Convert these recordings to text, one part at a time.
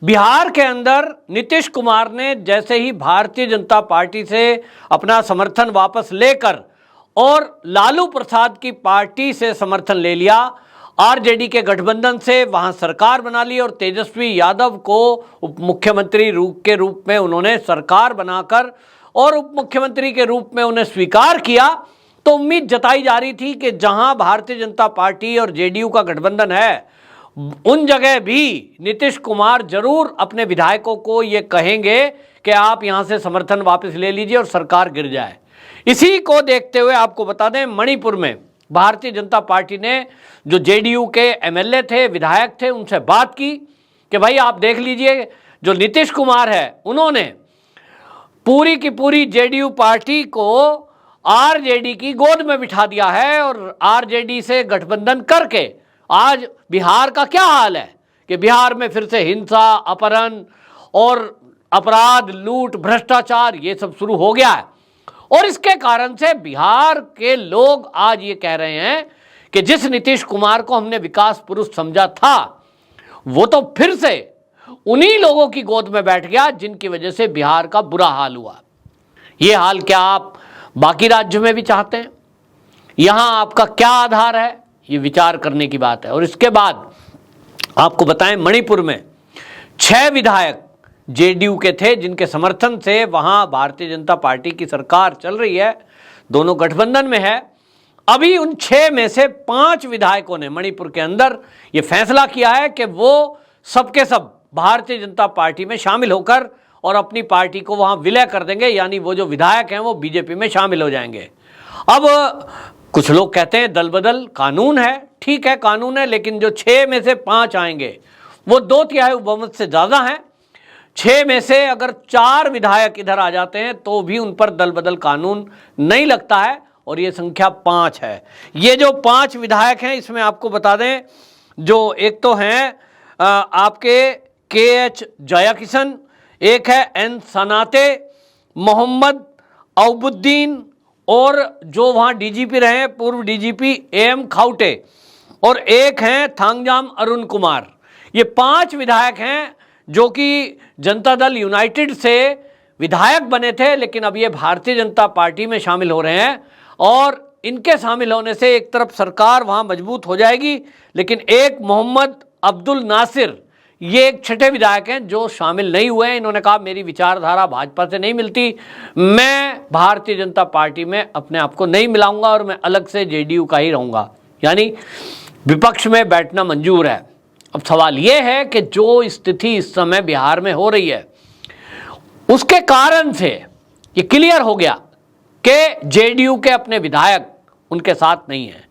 बिहार के अंदर नीतीश कुमार ने जैसे ही भारतीय जनता पार्टी से अपना समर्थन वापस लेकर और लालू प्रसाद की पार्टी से समर्थन ले लिया, आरजेडी के गठबंधन से वहां सरकार बना ली और तेजस्वी यादव को उप मुख्यमंत्री के रूप में उन्होंने सरकार बनाकर और उप मुख्यमंत्री के रूप में उन्हें स्वीकार किया, तो उम्मीद जताई जा रही थी कि जहां भारतीय जनता पार्टी और जेडीयू का गठबंधन है उन जगह भी नीतीश कुमार जरूर अपने विधायकों को ये कहेंगे कि आप यहां से समर्थन वापस ले लीजिए और सरकार गिर जाए। इसी को देखते हुए आपको बता दें, मणिपुर में भारतीय जनता पार्टी ने जो जेडीयू के एमएलए थे, विधायक थे, उनसे बात की कि भाई आप देख लीजिए, जो नीतीश कुमार है उन्होंने पूरी की पूरी जेडीयू पार्टी को आरजेडी की गोद में बिठा दिया है और आरजेडी से गठबंधन करके आज बिहार का क्या हाल है कि बिहार में फिर से हिंसा, अपहरण और अपराध, लूट, भ्रष्टाचार ये सब शुरू हो गया है। और इसके कारण से बिहार के लोग आज ये कह रहे हैं कि जिस नीतीश कुमार को हमने विकास पुरुष समझा था वो तो फिर से उन्हीं लोगों की गोद में बैठ गया जिनकी वजह से बिहार का बुरा हाल हुआ। ये हाल क्या आप बाकी राज्यों में भी चाहते हैं? यहां आपका क्या आधार है? ये विचार करने की बात है। और इसके बाद आपको बताएं, मणिपुर में 6 विधायक जेडीयू के थे जिनके समर्थन से वहां भारतीय जनता पार्टी की सरकार चल रही है, दोनों गठबंधन में है। अभी उन 6 में से 5 विधायकों ने मणिपुर के अंदर यह फैसला किया है कि वो सबके सब भारतीय जनता पार्टी में शामिल होकर और अपनी पार्टी को वहां विलय कर देंगे, यानी वो जो विधायक हैं वो बीजेपी में शामिल हो जाएंगे। अब कुछ लोग कहते हैं दल बदल कानून है, ठीक है कानून है, लेकिन जो 6 में से 5 आएंगे वो 2/3 बहुमत से ज़्यादा हैं। 6 में से अगर 4 विधायक इधर आ जाते हैं तो भी उन पर दल बदल कानून नहीं लगता है और ये संख्या 5 है। ये जो 5 विधायक हैं इसमें आपको बता दें, जो एक तो हैं आपके KH जयाकिशन, एक है N सनाते, मोहम्मद अबुद्दीन और जो वहाँ डीजीपी रहे पूर्व डीजीपी AM खाउटे, और एक हैं थांगजाम अरुण कुमार। ये 5 विधायक हैं जो कि जनता दल यूनाइटेड से विधायक बने थे, लेकिन अब ये भारतीय जनता पार्टी में शामिल हो रहे हैं और इनके शामिल होने से एक तरफ सरकार वहाँ मजबूत हो जाएगी, लेकिन एक मोहम्मद अब्दुल नासिर ये एक 6ठे विधायक हैं जो शामिल नहीं हुए हैं। इन्होंने कहा मेरी विचारधारा भाजपा से नहीं मिलती, मैं भारतीय जनता पार्टी में अपने आप को नहीं मिलाऊंगा और मैं अलग से जेडीयू का ही रहूंगा, यानी विपक्ष में बैठना मंजूर है। अब सवाल ये है कि जो स्थिति इस समय बिहार में हो रही है उसके कारण से ये क्लियर हो गया कि जेडीयू के अपने विधायक उनके साथ नहीं हैं,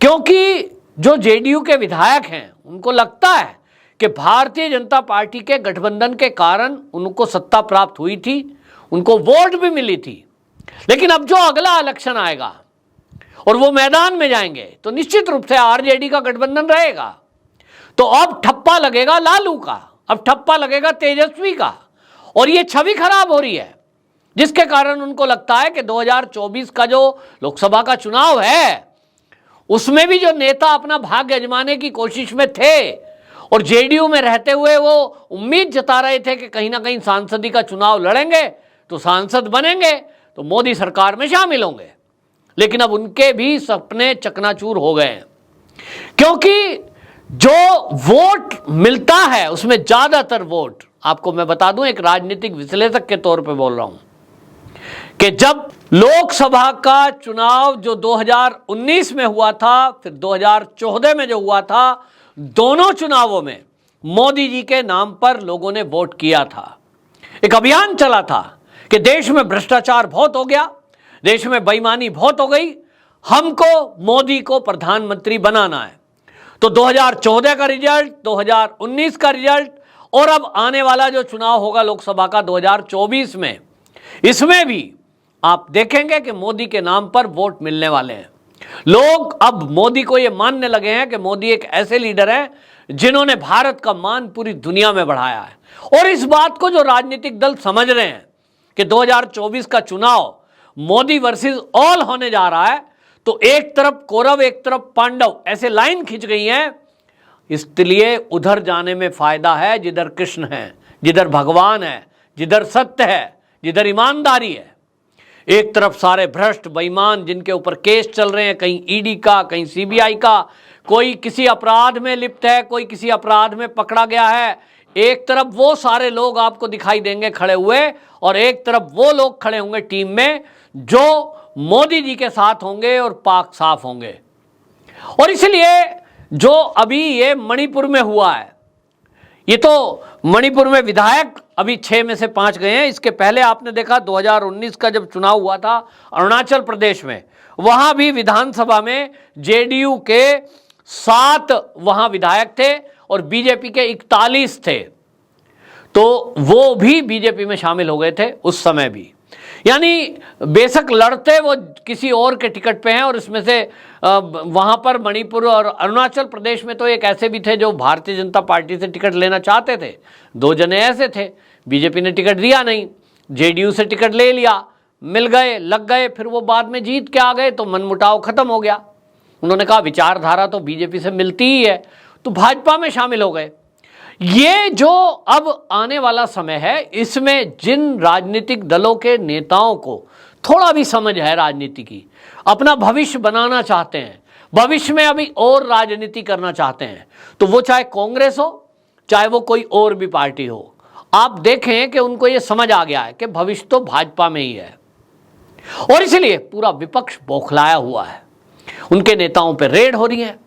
क्योंकि जो जेडीयू के विधायक हैं उनको लगता है कि भारतीय जनता पार्टी के गठबंधन के कारण उनको सत्ता प्राप्त हुई थी, उनको वोट भी मिली थी, लेकिन अब जो अगला इलेक्शन आएगा और वो मैदान में जाएंगे तो निश्चित रूप से आरजेडी का गठबंधन रहेगा। तो अब ठप्पा लगेगा लालू का, अब ठप्पा लगेगा तेजस्वी का, और ये छवि खराब हो रही है, जिसके कारण उनको लगता है कि 2024 का जो लोकसभा का चुनाव है उसमें भी जो नेता अपना भाग्य आजमाने की कोशिश में थे और जेडीयू में रहते हुए वो उम्मीद जता रहे थे कि कहीं ना कहीं सांसदी का चुनाव लड़ेंगे तो सांसद बनेंगे तो मोदी सरकार में शामिल होंगे, लेकिन अब उनके भी सपने चकनाचूर हो गए हैं, क्योंकि जो वोट मिलता है उसमें ज्यादातर वोट, आपको मैं बता दूं एक राजनीतिक विश्लेषक के तौर पे बोल रहा हूं, कि जब लोकसभा का चुनाव जो 2019 में हुआ था, फिर 2014 में जो हुआ था, दोनों चुनावों में मोदी जी के नाम पर लोगों ने वोट किया था। एक अभियान चला था कि देश में भ्रष्टाचार बहुत हो गया, देश में बेईमानी बहुत हो गई, हमको मोदी को प्रधानमंत्री बनाना है। तो 2014 का रिजल्ट, 2019 का रिजल्ट और अब आने वाला जो चुनाव होगा लोकसभा का 2024 में, इसमें भी आप देखेंगे कि मोदी के नाम पर वोट मिलने वाले हैं। लोग अब मोदी को ये मानने लगे हैं कि मोदी एक ऐसे लीडर हैं जिन्होंने भारत का मान पूरी दुनिया में बढ़ाया है। और इस बात को जो राजनीतिक दल समझ रहे हैं कि 2024 का चुनाव मोदी वर्सेस ऑल होने जा रहा है, तो एक तरफ कौरव एक तरफ पांडव ऐसे लाइन खिंच गई हैं, इसलिए उधर जाने में फायदा है जिधर कृष्ण है, जिधर भगवान है, जिधर सत्य है, जिधर ईमानदारी है। एक तरफ सारे भ्रष्ट बेईमान जिनके ऊपर केस चल रहे हैं, कहीं ईडी का, कहीं सीबीआई का, कोई किसी अपराध में लिप्त है, कोई किसी अपराध में पकड़ा गया है। एक तरफ वो सारे लोग आपको दिखाई देंगे खड़े हुए, और एक तरफ वो लोग खड़े होंगे टीम में जो मोदी जी के साथ होंगे और पाक साफ होंगे। और इसलिए जो अभी ये मणिपुर में हुआ है, ये तो मणिपुर में विधायक अभी 6 में से 5 गए हैं। इसके पहले आपने देखा 2019 का जब चुनाव हुआ था अरुणाचल प्रदेश में, वहां भी विधानसभा में जेडीयू के 7 वहां विधायक थे और बीजेपी के 41 थे, तो वो भी बीजेपी में शामिल हो गए थे उस समय भी। यानी बेशक लड़ते वो किसी और के टिकट पे हैं, और इसमें से वहां पर मणिपुर और अरुणाचल प्रदेश में तो एक ऐसे भी थे जो भारतीय जनता पार्टी से टिकट लेना चाहते थे। 2 जने ऐसे थे, बीजेपी ने टिकट दिया नहीं, जेडीयू से टिकट ले लिया, मिल गए, लग गए, फिर वो बाद में जीत के आ गए तो मनमुटाव खत्म हो गया। उन्होंने कहा विचारधारा तो बीजेपी से मिलती ही है, तो भाजपा में शामिल हो गए। ये जो अब आने वाला समय है, इसमें जिन राजनीतिक दलों के नेताओं को थोड़ा भी समझ है राजनीति की, अपना भविष्य बनाना चाहते हैं, भविष्य में अभी और राजनीति करना चाहते हैं, तो वो चाहे कांग्रेस हो, चाहे वो कोई और भी पार्टी हो, आप देखें कि उनको ये समझ आ गया है कि भविष्य तो भाजपा में ही है। और इसलिए पूरा विपक्ष बौखलाया हुआ है। उनके नेताओं पर रेड हो रही है,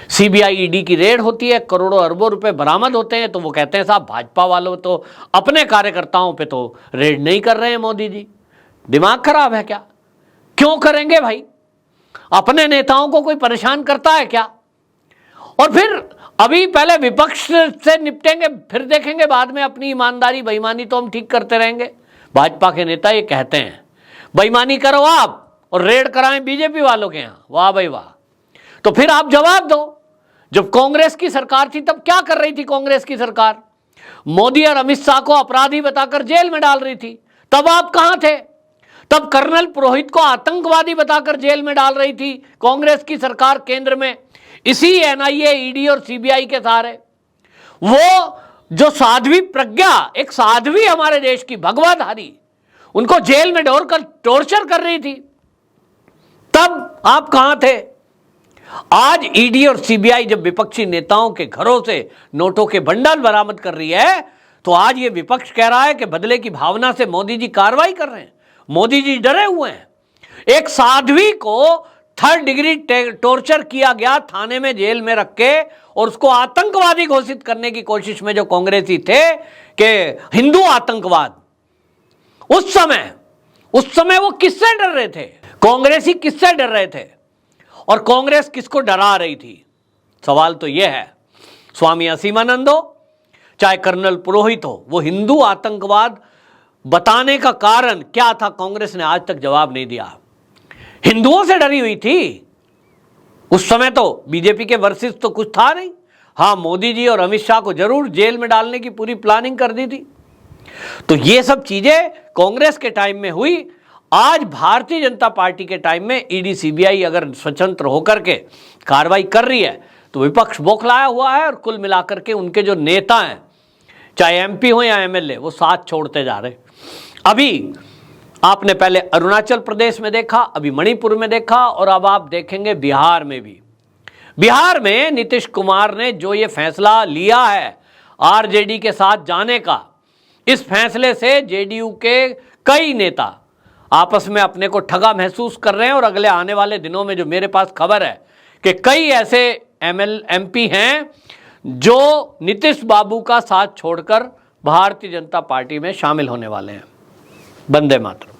सीबीआई ईडी की रेड होती है, करोड़ों अरबों रुपए बरामद होते हैं, तो वो कहते हैं साहब भाजपा वालों तो अपने कार्यकर्ताओं पे तो रेड नहीं कर रहे हैं मोदी जी। दिमाग खराब है क्या? क्यों करेंगे भाई? अपने नेताओं को कोई परेशान करता है क्या? और फिर अभी पहले विपक्ष से निपटेंगे, फिर देखेंगे बाद में अपनी ईमानदारी बेईमानी तो हम ठीक करते रहेंगे। भाजपा के नेता ये कहते हैं बेईमानी करो आप और रेड कराएं बीजेपी वालों के यहाँ, वाह भाई वाह। तो फिर आप जवाब दो, जब कांग्रेस की सरकार थी तब क्या कर रही थी कांग्रेस की सरकार? मोदी और अमित शाह को अपराधी बताकर जेल में डाल रही थी, तब आप कहां थे? तब कर्नल पुरोहित को आतंकवादी बताकर जेल में डाल रही थी कांग्रेस की सरकार केंद्र में, इसी एनआईए, ईडी और सीबीआई के सहारे। वो जो साध्वी प्रज्ञा, एक साध्वी हमारे देश की भगवाधारी, उनको जेल में डालकर टॉर्चर कर रही थी, तब आप कहां थे? आज ईडी और सीबीआई जब विपक्षी नेताओं के घरों से नोटों के बंडल बरामद कर रही है, तो आज ये विपक्ष कह रहा है कि बदले की भावना से मोदी जी कार्रवाई कर रहे हैं, मोदी जी डरे हुए हैं। एक साध्वी को 3rd डिग्री टॉर्चर किया गया थाने में, जेल में रख के, और उसको आतंकवादी घोषित करने की कोशिश में जो कांग्रेसी थे कि हिंदू आतंकवाद, उस समय वो किससे डर रहे थे? कांग्रेसी किससे डर रहे थे और कांग्रेस किसको डरा रही थी? सवाल तो यह है। स्वामी असीमानंद हो, चाहे कर्नल पुरोहित हो, वो हिंदू आतंकवाद बताने का कारण क्या था, कांग्रेस ने आज तक जवाब नहीं दिया। हिंदुओं से डरी हुई थी उस समय, तो बीजेपी के वर्सेस तो कुछ था नहीं। हाँ, मोदी जी और अमित शाह को जरूर जेल में डालने की पूरी प्लानिंग कर दी थी। तो ये सब चीजें कांग्रेस के टाइम में हुई। आज भारतीय जनता पार्टी के टाइम में ईडी सीबीआई अगर स्वतंत्र होकर के कार्रवाई कर रही है तो विपक्ष बौखलाया हुआ है, और कुल मिलाकर के उनके जो नेता हैं, चाहे एमपी हो या एमएलए, वो साथ छोड़ते जा रहे। अभी आपने पहले अरुणाचल प्रदेश में देखा, अभी मणिपुर में देखा, और अब आप देखेंगे बिहार में भी। बिहार में नीतीश कुमार ने जो ये फैसला लिया है आरजेडी के साथ जाने का, इस फैसले से जेडीयू के कई नेता आपस में अपने को ठगा महसूस कर रहे हैं। और अगले आने वाले दिनों में जो मेरे पास खबर है कि कई ऐसे एमपी हैं जो नीतीश बाबू का साथ छोड़कर भारतीय जनता पार्टी में शामिल होने वाले हैं। वंदे मातरम।